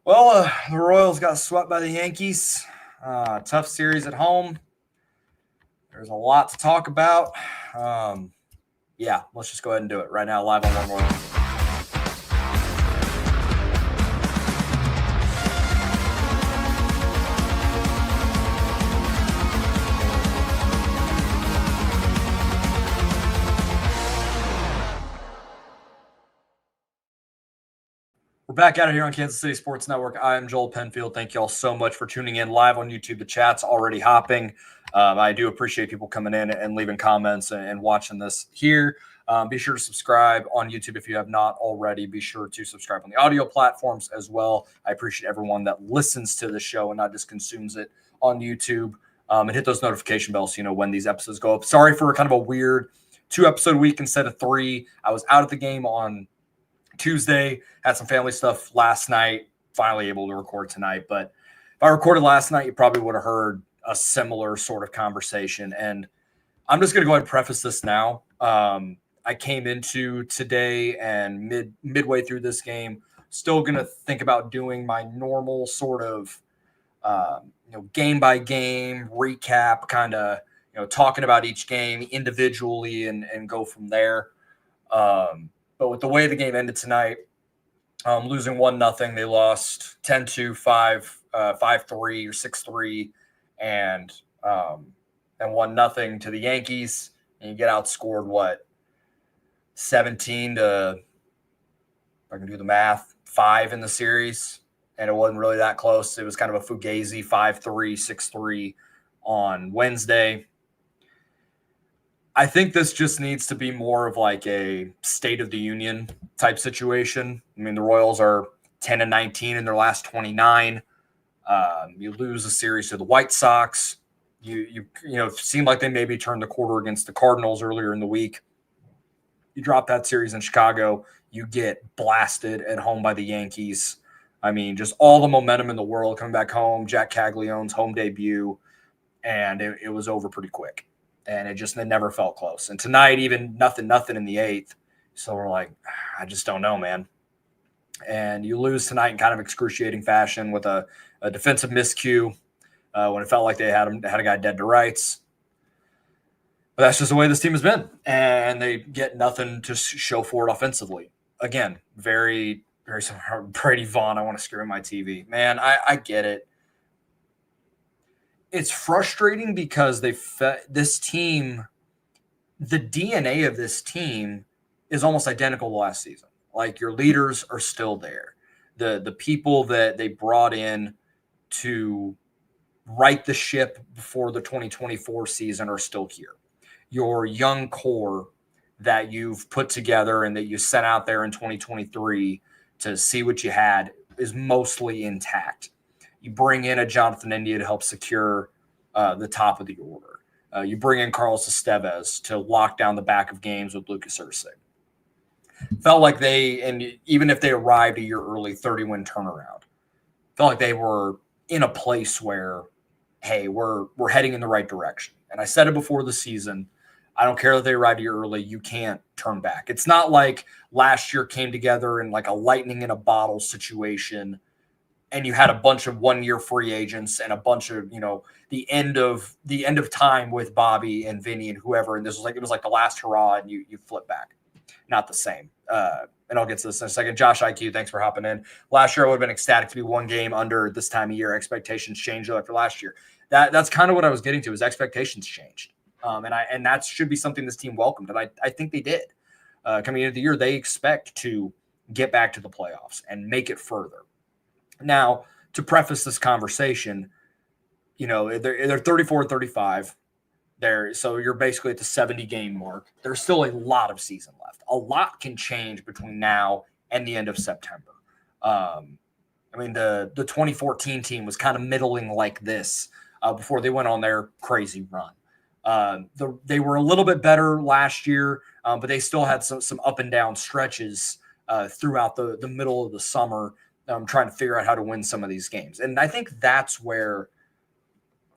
Well, the Royals got swept by the Yankees. Tough series at home. There's a lot to talk about. Yeah, let's just go ahead and do it right now, live on One Royal. We're back out of here on Kansas City Sports Network. I am Joel Penfield. Thank you all so much for tuning in live on YouTube. The chat's already hopping. I do appreciate people coming in and leaving comments and watching this here. Be sure to subscribe on YouTube if you have not already. Be sure to subscribe on the audio platforms as well. I appreciate everyone that listens to the show and not just consumes it on YouTube. And hit those notification bells so you know when these episodes go up. Sorry for kind of a weird 2-episode week instead of 3. I was out at the game on Tuesday, had some family stuff last night, finally able to record tonight. But if I recorded last night, you probably would have heard a similar sort of conversation. And I'm just going to go ahead and preface this now. I came into today and midway through this game, still going to think about doing my normal sort of, game by game recap, kind of, talking about each game individually and go from there. But with the way the game ended tonight, losing 1-0, they lost 10-2, 5-3 or 6-3, and 1-0 to the Yankees. And you get outscored 17 to, if I can do the math, 5 in the series, and it wasn't really that close. It was kind of a fugazi 5-3, 6-3 on Wednesday. I think this just needs to be more of like a State of the Union type situation. I mean, the Royals are 10-19 in their last 29. You lose a series to the White Sox. You seemed like they maybe turned the quarter against the Cardinals earlier in the week. You drop that series in Chicago. You get blasted at home by the Yankees. I mean, just all the momentum in the world coming back home. Jack Caglione's home debut, and it was over pretty quick. And it never felt close. And tonight, even nothing in the 8th. So we're like, I just don't know, man. And you lose tonight in kind of excruciating fashion with a defensive miscue when it felt like they had a guy dead to rights. But that's just the way this team has been. And they get nothing to show for it offensively. Again, very, very similar. Brady Vaughn, I want to scream my TV. Man, I get it. It's frustrating because this team, the DNA of this team is almost identical to last season. Like, your leaders are still there. The people that they brought in to right the ship before the 2024 season are still here. Your young core that you've put together and that you sent out there in 2023 to see what you had is mostly intact. You bring in a Jonathan India to help secure the top of the order. You bring in Carlos Estevez to lock down the back of games with Lucas Ursig. Felt like even if they arrived a year early, 30-win turnaround, felt like they were in a place where, hey, we're heading in the right direction. And I said it before the season, I don't care that they arrived a year early, you can't turn back. It's not like last year came together in like a lightning in a bottle situation and you had a bunch of one-year free agents and a bunch of, the end of time with Bobby and Vinny and whoever. And it was like the last hurrah and you flip back. Not the same. And I'll get to this in a second. Josh IQ, thanks for hopping in. Last year I would have been ecstatic to be one game under this time of year. Expectations changed after last year. That's kind of what I was getting to, is expectations changed. And that should be something this team welcomed. And I think they did. Coming into the year, they expect to get back to the playoffs and make it further. Now, to preface this conversation, they're 34-35. So you're basically at the 70-game mark. There's still a lot of season left. A lot can change between now and the end of September. The 2014 team was kind of middling like this before they went on their crazy run. They were a little bit better last year, but they still had some up and down stretches throughout the middle of the summer, trying to figure out how to win some of these games. And I think that's where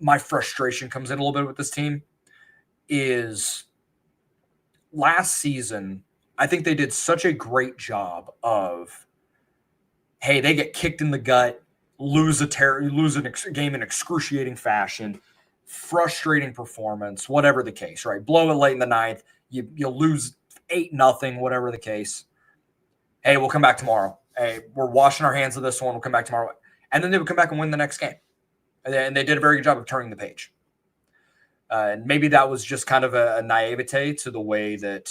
my frustration comes in a little bit with this team. Is last season, I think they did such a great job of, hey, they get kicked in the gut, lose a game in excruciating fashion, frustrating performance, whatever the case, right? Blow it late in the ninth, you lose 8-0, whatever the case. Hey, we'll come back tomorrow. Hey, we're washing our hands of this one. We'll come back tomorrow. And then they would come back and win the next game. And they did a very good job of turning the page. And maybe that was just kind of a naivete to the way that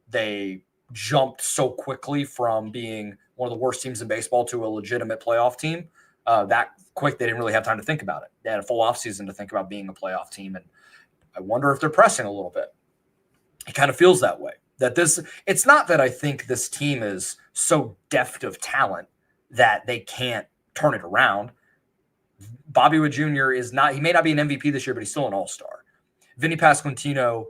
they jumped so quickly from being one of the worst teams in baseball to a legitimate playoff team. That quick, they didn't really have time to think about it. They had a full offseason to think about being a playoff team. And I wonder if they're pressing a little bit. It kind of feels that way. It's not that I think this team is so deft of talent that they can't turn it around. Bobby Witt Jr. he may not be an MVP this year, but he's still an all-star. Vinny Pasquantino,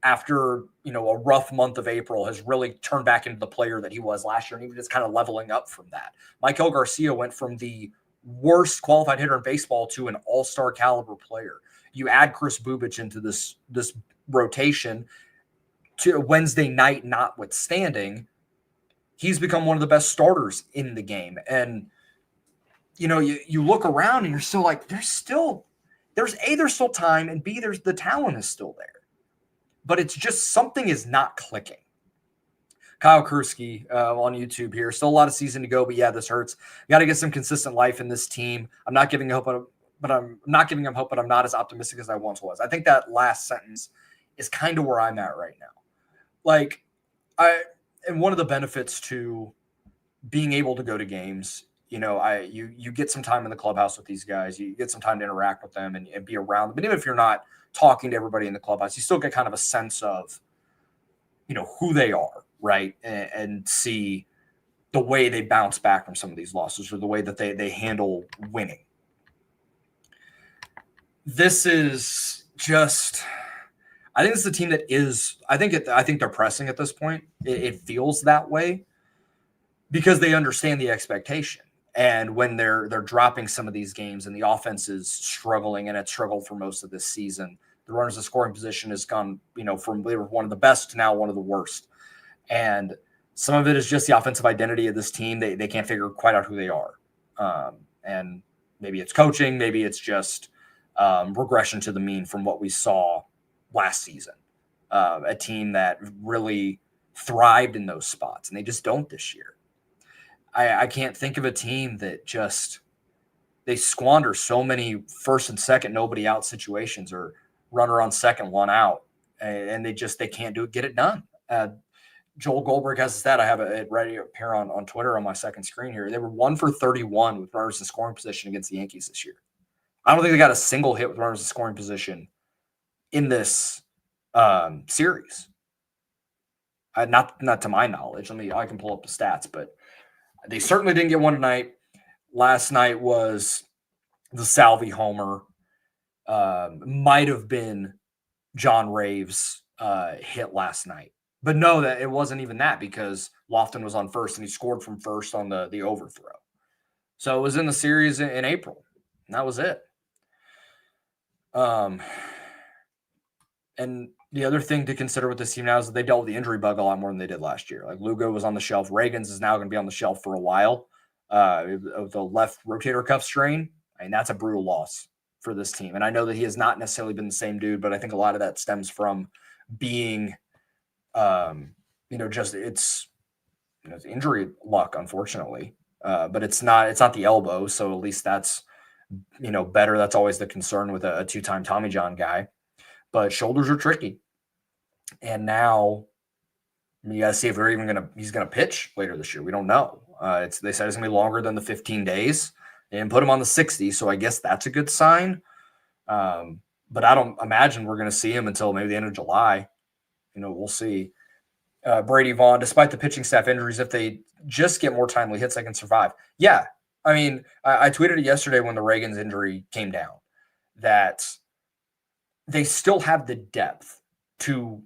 after a rough month of April, has really turned back into the player that he was last year, and even just kind of leveling up from that. Maikel Garcia went from the worst qualified hitter in baseball to an all-star caliber player. You add Chris Bubich into this rotation, to Wednesday night notwithstanding, he's become one of the best starters in the game. And you look around and you're still like, there's still time, and B, the talent is still there. But it's just something is not clicking. Kyle Kursky on YouTube here. Still a lot of season to go, but yeah, this hurts. Got to get some consistent life in this team. I'm not giving hope, but I'm not giving them hope, but I'm not as optimistic as I once was. I think that last sentence is kind of where I'm at right now. And one of the benefits to being able to go to games, you get some time in the clubhouse with these guys. You get some time to interact with them and be around them. But even if you're not talking to everybody in the clubhouse, you still get kind of a sense of, who they are, right? And see the way they bounce back from some of these losses, or the way that they handle winning. This is just, I think it's the team that is, I think they're pressing at this point. It feels that way because they understand the expectation. And when they're dropping some of these games and the offense is struggling, and it's struggled for most of this season, the runners in scoring position has gone, from they were one of the best to now one of the worst. And some of it is just the offensive identity of this team. They can't figure quite out who they are. And maybe it's coaching, maybe it's just regression to the mean from what we saw last season. A team that really thrived in those spots, and they just don't this year. I can't think of a team that they squander so many first and second nobody out situations, or runner on second, one out, and they can't get it done. Joel Goldberg has a stat. I have it right here on Twitter on my second screen here. They were 1 for 31 with runners in scoring position against the Yankees this year. I don't think they got a single hit with runners in scoring position in this series. Not to my knowledge. I can pull up the stats, but they certainly didn't get one tonight. Last night was the Salvi homer. Might have been John Rave's hit last night. But no, that it wasn't even that, because Lofton was on first and he scored from first on the overthrow. So it was in the series in April, and that was it. And the other thing to consider with this team now is that they dealt with the injury bug a lot more than they did last year. Like, Lugo was on the shelf. Reagans is now going to be on the shelf for a while. Of the left rotator cuff strain, that's a brutal loss for this team. And I know that he has not necessarily been the same dude, but I think a lot of that stems from being, it's injury luck, unfortunately. But it's not the elbow. So at least that's, better. That's always the concern with a two-time Tommy John guy. But shoulders are tricky. And now you got to see if he's going to pitch later this year. We don't know. They said it's going to be longer than the 15 days and put him on the 60. So I guess that's a good sign. But I don't imagine we're going to see him until maybe the end of July. We'll see. Brady Vaughn, despite the pitching staff injuries, if they just get more timely hits, they can survive. Yeah. I tweeted it yesterday when the Reagans injury came down, that they still have the depth to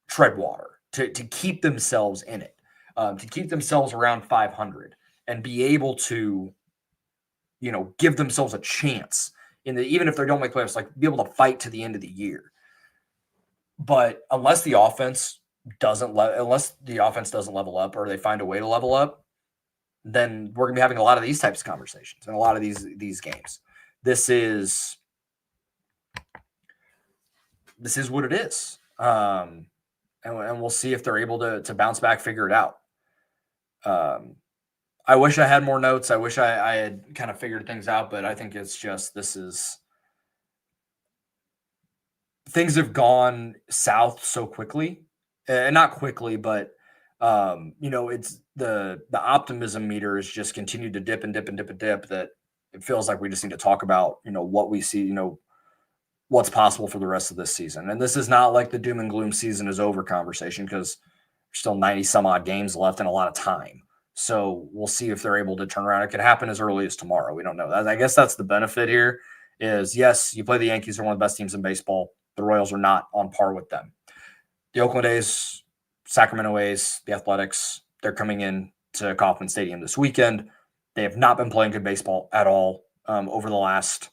tread water, to keep themselves in it, to keep themselves around 500 and be able to, give themselves a chance even if they don't make playoffs, be able to fight to the end of the year. But unless the offense doesn't level up, or they find a way to level up, then we're going to be having a lot of these types of conversations and a lot of these games. This is what it is. And we'll see if they're able to bounce back, figure it out. I wish I had more notes. I wish I had kind of figured things out, but I think it's just, things have gone south so quickly, and not quickly, but it's the optimism meter has just continued to dip and dip and dip and dip, that it feels like we just need to talk about, what we see, what's possible for the rest of this season. And this is not like the doom and gloom season is over conversation, because there's still 90 some odd games left and a lot of time. So we'll see if they're able to turn around. It could happen as early as tomorrow. We don't know. I guess that's the benefit here is, yes, you play the Yankees, are one of the best teams in baseball. The Royals are not on par with them. The Oakland A's, Sacramento A's, the Athletics, they're coming in to Kauffman Stadium this weekend. They have not been playing good baseball at all over the last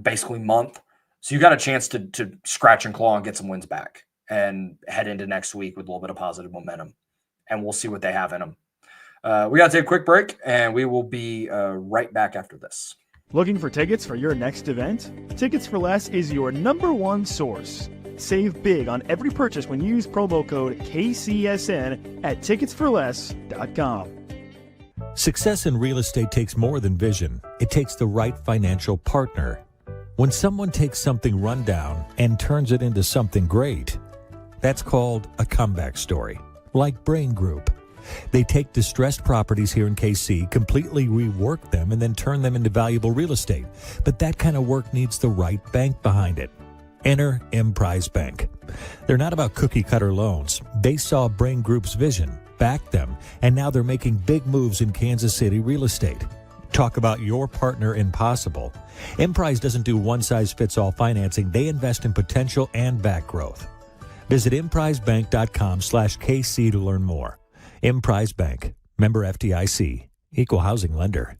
basically month. So you got a chance to scratch and claw and get some wins back and head into next week with a little bit of positive momentum. And we'll see what they have in them. We got to take a quick break, and we will be right back after this. Looking for tickets for your next event? Tickets for Less is your #1 source. Save big on every purchase when you use promo code KCSN at ticketsforless.com. Success in real estate takes more than vision. It takes the right financial partner. When someone takes something rundown and turns it into something great, that's called a comeback story, like Brain Group. They take distressed properties here in KC, completely rework them, and then turn them into valuable real estate. But that kind of work needs the right bank behind it. Enter Emprise Bank. They're not about cookie-cutter loans. They saw Brain Group's vision, backed them, and now they're making big moves in Kansas City real estate. Talk about your partner in possible. Emprise doesn't do one-size-fits-all financing. They invest in potential and back growth. Visit emprisebank.com/KC to learn more. Emprise Bank, member FDIC, equal housing lender.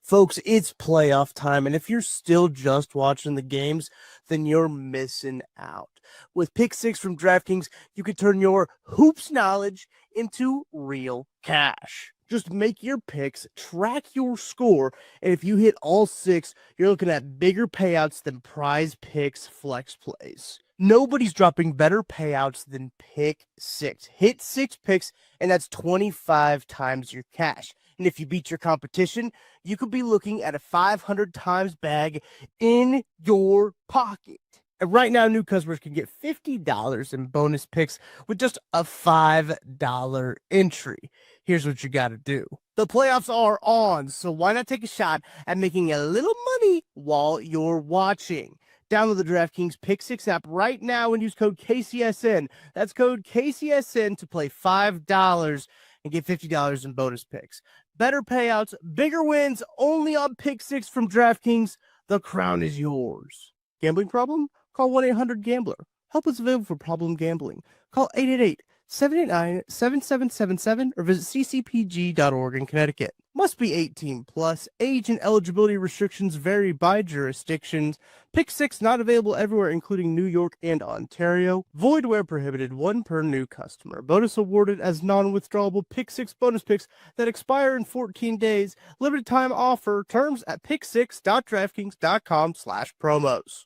Folks, it's playoff time, and if you're still just watching the games, then you're missing out. With Pick 6 from DraftKings, you can turn your hoops knowledge into real cash. Just make your picks, track your score, and if you hit all 6, you're looking at bigger payouts than Prize Picks flex plays. Nobody's dropping better payouts than Pick 6. Hit 6 picks, and that's 25 times your cash. And if you beat your competition, you could be looking at a 500 times bag in your pocket. And right now, new customers can get $50 in bonus picks with just a $5 entry. Here's what you got to do. The playoffs are on, so why not take a shot at making a little money while you're watching? Download the DraftKings Pick 6 app right now and use code KCSN. That's code KCSN to play $5 and get $50 in bonus picks. Better payouts, bigger wins, only on Pick 6 from DraftKings. The crown is yours. Gambling problem? Call 1-800-GAMBLER. Help is available for problem gambling. Call 888-789-7777 or visit ccpg.org in Connecticut. Must be 18 plus. Age and eligibility restrictions vary by jurisdictions. Pick 6 not available everywhere, including New York and Ontario. Void where prohibited. 1 per new customer. Bonus awarded as non-withdrawable Pick 6 bonus picks that expire in 14 days. Limited time offer. Terms at pick6.draftkings.com/promos.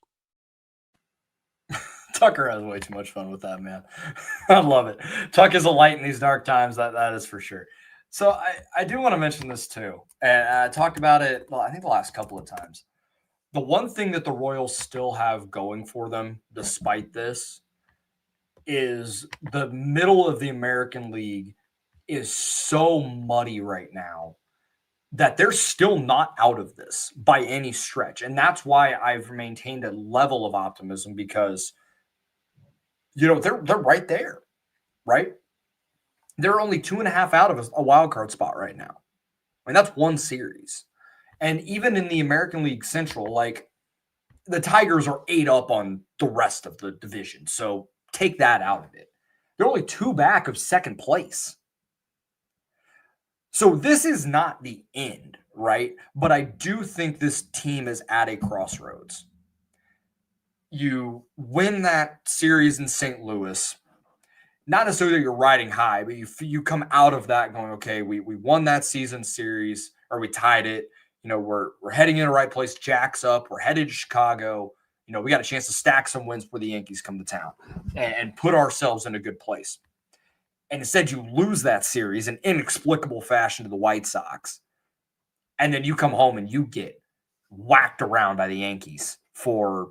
Tucker has way too much fun with that, man. I love it. Tuck is a light in these dark times. That is for sure. So I do want to mention this too. And I talked about it, well, I think the last couple of times. The one thing that the Royals still have going for them, despite this, is the middle of the American League is so muddy right now that they're still not out of this by any stretch. And that's why I've maintained a level of optimism, because they're right there, right? They're only 2.5 out of a wild card spot right now. I mean, that's one series. And even in the American League Central, like, the Tigers are 8 up on the rest of the division. So take that out of it. They're only 2 back of second place. So this is not the end, right? But I do think this team is at a crossroads. You win that series in St. Louis. not necessarily that you're riding high, but you come out of that going, okay, we won that season series, or we tied it. We're heading in the right place. Jack's up. We're headed to Chicago. We got a chance to stack some wins before the Yankees come to town and put ourselves in a good place. And instead, you lose that series in inexplicable fashion to the White Sox. And then you come home and you get whacked around by the Yankees for,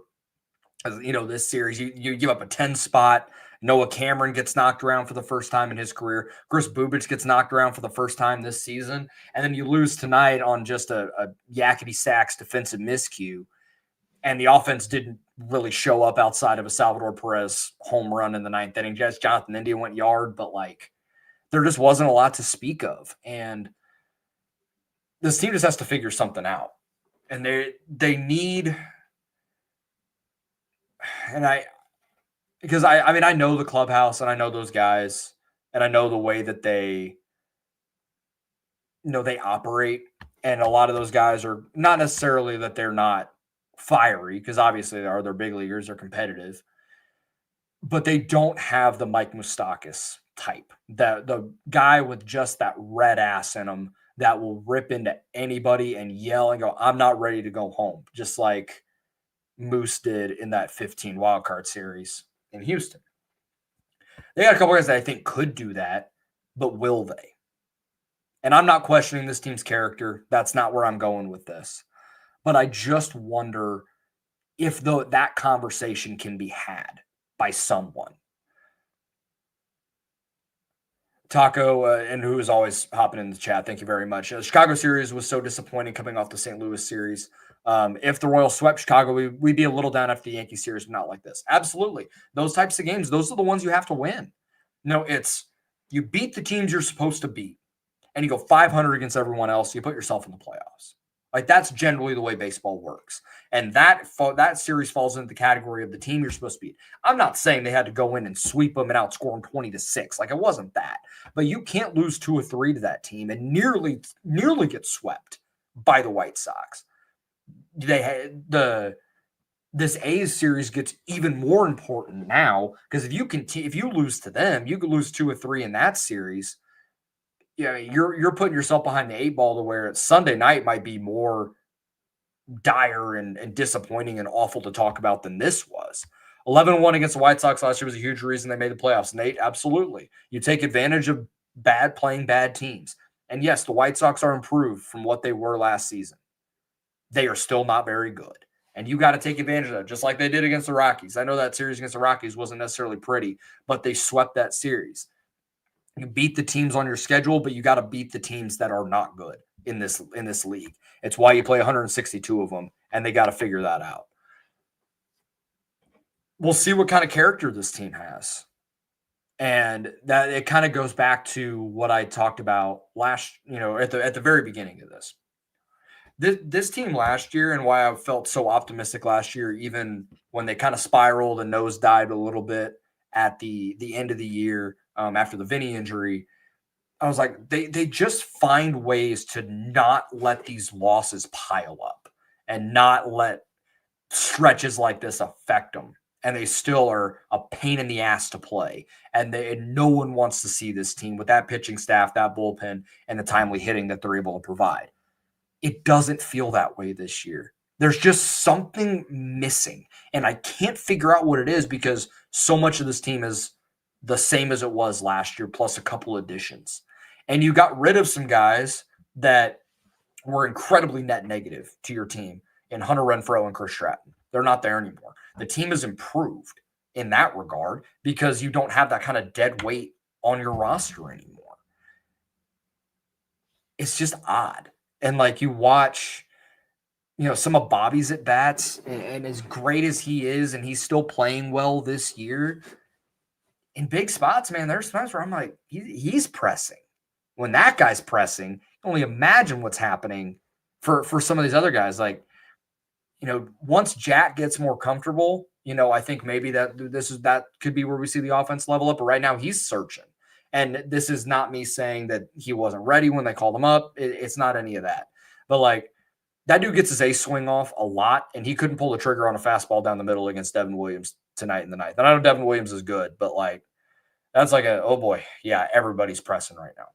this series. You give up a 10 spot. Noah Cameron gets knocked around for the first time in his career. Chris Bubich gets knocked around for the first time this season. And then you lose tonight on just a yakety sax defensive miscue. And the offense didn't really show up outside of a Salvador Perez home run in the ninth inning. Just Jonathan India went yard, but there just wasn't a lot to speak of. And this team just has to figure something out. And they need, and I know the clubhouse and I know those guys and I know the way that they operate. And a lot of those guys are not necessarily that they're not fiery, because obviously they're big leaguers, they're competitive, but they don't have the Mike Moustakas type, the guy with just that red ass in him that will rip into anybody and yell and go, I'm not ready to go home, just like Moose did in that 15 wildcard series in Houston. They got a couple guys that I think could do that, but will they? And I'm not questioning this team's character. That's not where I'm going with this. But I just wonder if that conversation can be had by someone. Taco, and who is always hopping in the chat, thank you very much. The Chicago series was so disappointing coming off the St. Louis series. If the Royals swept Chicago, we'd be a little down after the Yankee series, but not like this. Absolutely. Those types of games, those are the ones you have to win. It's you beat the teams you're supposed to beat, and you go 500 against everyone else, you put yourself in the playoffs. That's generally the way baseball works. And that series falls into the category of the team you're supposed to beat. I'm not saying they had to go in and sweep them and outscore them 20-6. It wasn't that. But you can't lose 2 or 3 to that team and nearly get swept by the White Sox. This A's series gets even more important now, because if you lose to them, you could lose 2 or 3 in that series. You're putting yourself behind the 8 ball to where Sunday night might be more dire and disappointing and awful to talk about than this was. 11-1 against the White Sox last year was a huge reason they made the playoffs. Nate, absolutely. You take advantage of playing bad teams. And yes, the White Sox are improved from what they were last season. They are still not very good. And you got to take advantage of that, just like they did against the Rockies. I know that series against the Rockies wasn't necessarily pretty, but they swept that series. You beat the teams on your schedule, but you got to beat the teams that are not good in this league. It's why you play 162 of them, and they got to figure that out. We'll see what kind of character this team has. And that it kind of goes back to what I talked about at the very beginning of this. This team last year, and why I felt so optimistic last year, even when they kind of spiraled and nosedived a little bit at the end of the year after the Vinny injury, I was like, they just find ways to not let these losses pile up and not let stretches like this affect them. And they still are a pain in the ass to play. And no one wants to see this team with that pitching staff, that bullpen, and the timely hitting that they're able to provide. It doesn't feel that way this year. There's just something missing. And I can't figure out what it is, because so much of this team is the same as it was last year, plus a couple additions. And you got rid of some guys that were incredibly net negative to your team in Hunter Renfroe and Chris Stratton. They're not there anymore. The team has improved in that regard because you don't have that kind of dead weight on your roster anymore. It's just odd. And you watch, some of Bobby's at bats, and as great as he is, and he's still playing well this year, in big spots, man, there's times where I'm like, he's pressing. When that guy's pressing, you can only imagine what's happening for some of these other guys. Once Jack gets more comfortable, I think maybe that could be where we see the offense level up. But right now he's searching. And this is not me saying that he wasn't ready when they called him up. It's not any of that. But that dude gets his ace swing off a lot, and he couldn't pull the trigger on a fastball down the middle against Devin Williams tonight in the ninth. And I know Devin Williams is good, but That's like oh boy, yeah, everybody's pressing right now.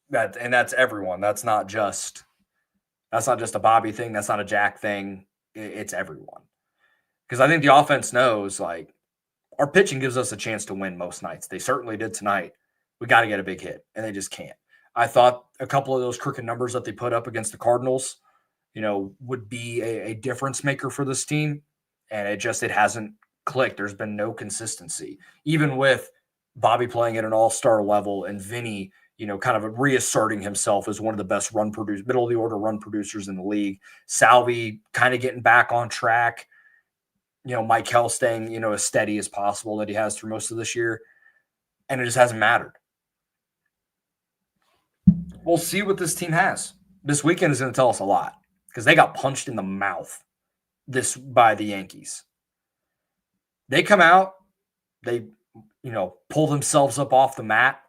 That's everyone. That's not just a Bobby thing. That's not a Jack thing. It's everyone. Because I think the offense knows, like, our pitching gives us a chance to win most nights. They certainly did tonight. We got to get a big hit, and they just can't. I thought a couple of those crooked numbers that they put up against the Cardinals, would be a difference maker for this team, and it hasn't clicked. There's been no consistency, even with Bobby playing at an all-star level and Vinny, kind of reasserting himself as one of the best middle of the order run producers in the league. Salvi kind of getting back on track. Mike Hill staying, as steady as possible that he has through most of this year, and it just hasn't mattered. We'll see what this team has. This weekend is going to tell us a lot because they got punched in the mouth by the Yankees. They come out, they, pull themselves up off the mat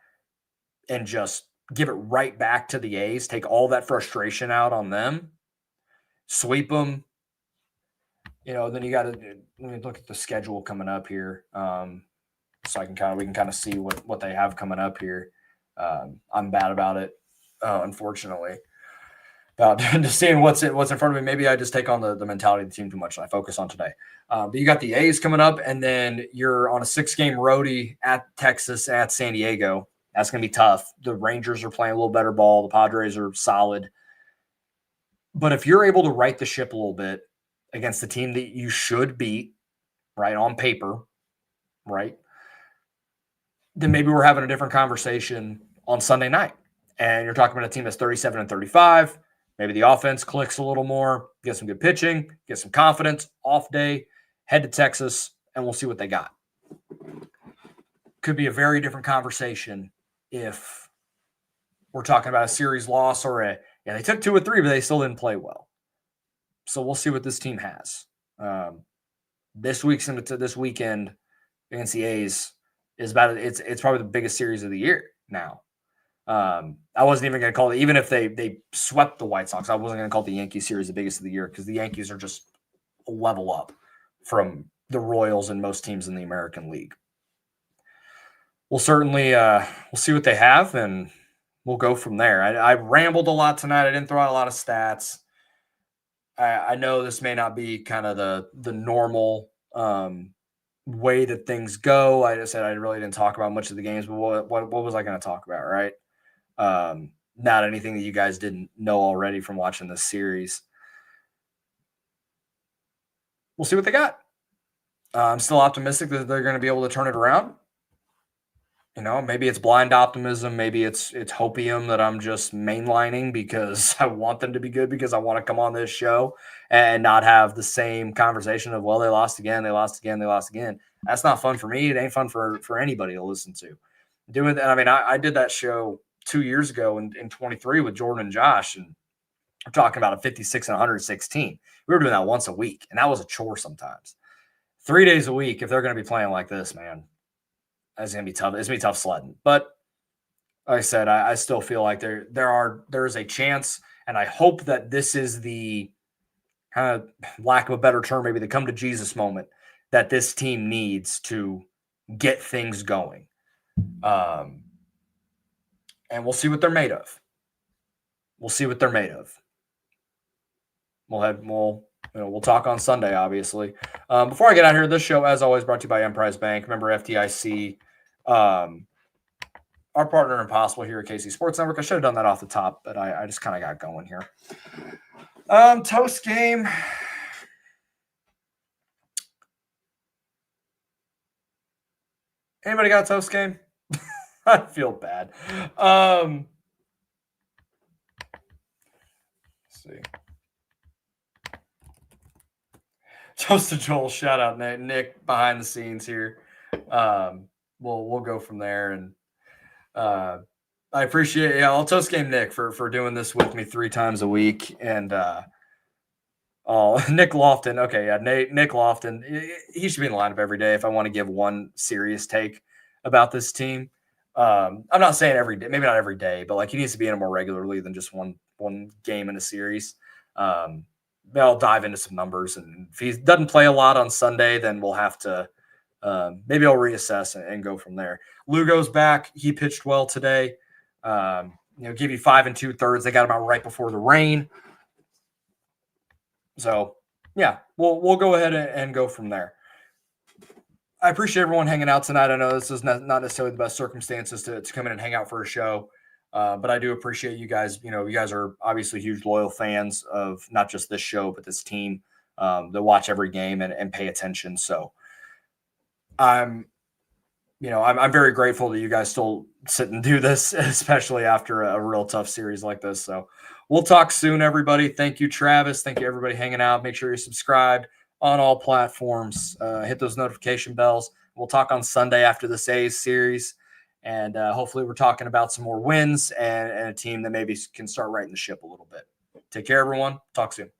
and just give it right back to the A's, take all that frustration out on them, sweep them. Then you got to let me look at the schedule coming up here, so we can kind of see what they have coming up here. I'm bad about it, unfortunately. About just seeing what's in front of me. Maybe I just take on the mentality of the team too much and I focus on today. But you got the A's coming up, and then you're on a 6-game roadie at Texas, at San Diego. That's going to be tough. The Rangers are playing a little better ball. The Padres are solid. But if you're able to right the ship a little bit against the team that you should beat, right, on paper, right, then maybe we're having a different conversation on Sunday night. And you're talking about a team that's 37-35. Maybe the offense clicks a little more, get some good pitching, get some confidence, off day, head to Texas, and we'll see what they got. Could be a very different conversation if we're talking about a series loss or they took 2 or 3, but they still didn't play well. So we'll see what this team has. This weekend against the A's is it's probably the biggest series of the year now. I wasn't even going to call it, even if they swept the White Sox, I wasn't going to call the Yankees series the biggest of the year because the Yankees are just a level up from the Royals and most teams in the American League. We'll certainly we'll see what they have, and we'll go from there. I rambled a lot tonight. I didn't throw out a lot of stats. I know this may not be kind of the normal way that things go. I just said I really didn't talk about much of the games, but what was I going to talk about, right? Not anything that you guys didn't know already from watching this series. We'll see what they got. I'm still optimistic that they're going to be able to turn it around. Maybe it's blind optimism. Maybe it's hopium that I'm just mainlining because I want them to be good because I want to come on this show and not have the same conversation of, well, they lost again. That's not fun for me. It ain't fun for anybody to listen to. Doing that, I mean, I did that show 2 years ago in 23 with Jordan and Josh, and we're talking about a 56 and 116. We were doing that once a week, and that was a chore sometimes. 3 days a week, if they're going to be playing like this, man, that's going to be tough. It's going to be tough sledding. But like I said, I still feel like there is a chance, and I hope that this is the kind of, lack of a better term, maybe the come to Jesus moment that this team needs to get things going. And we'll see what they're made of. We'll talk on Sunday, obviously. Before I get out here, this show, as always, brought to you by Emprise Bank. Remember, FDIC, our partner in Impossible here at KC Sports Network. I should have done that off the top, but I just kind of got going here. Toast game. Anybody got a toast game? I feel bad. Let's see. Toast to Joel. Shout out Nick behind the scenes here. We'll go from there, and I appreciate I'll toast game Nick for doing this with me 3 times a week, and Nick Lofton. Okay, yeah, Nick Lofton. He should be in the lineup every day if I want to give one serious take about this team. I'm not saying every day, maybe not every day, but like he needs to be in it more regularly than just one game in a series. I'll dive into some numbers, and if he doesn't play a lot on Sunday, then we'll have to maybe I'll reassess and go from there. Lugo's back. He pitched well today. Give you 5 2/3. They got him out right before the rain. So, yeah, we'll go ahead and go from there. I appreciate everyone hanging out tonight. I know this is not necessarily the best circumstances to come in and hang out for a show, but I do appreciate you guys. You guys are obviously huge, loyal fans of not just this show, but this team that watch every game and pay attention. So I'm very grateful that you guys still sit and do this, especially after a real tough series like this. So we'll talk soon, everybody. Thank you, Travis. Thank you, everybody hanging out. Make sure you're subscribed on all platforms. Hit those notification bells. We'll talk on Sunday after this A's series. And hopefully we're talking about some more wins and a team that maybe can start righting the ship a little bit. Take care, everyone. Talk soon.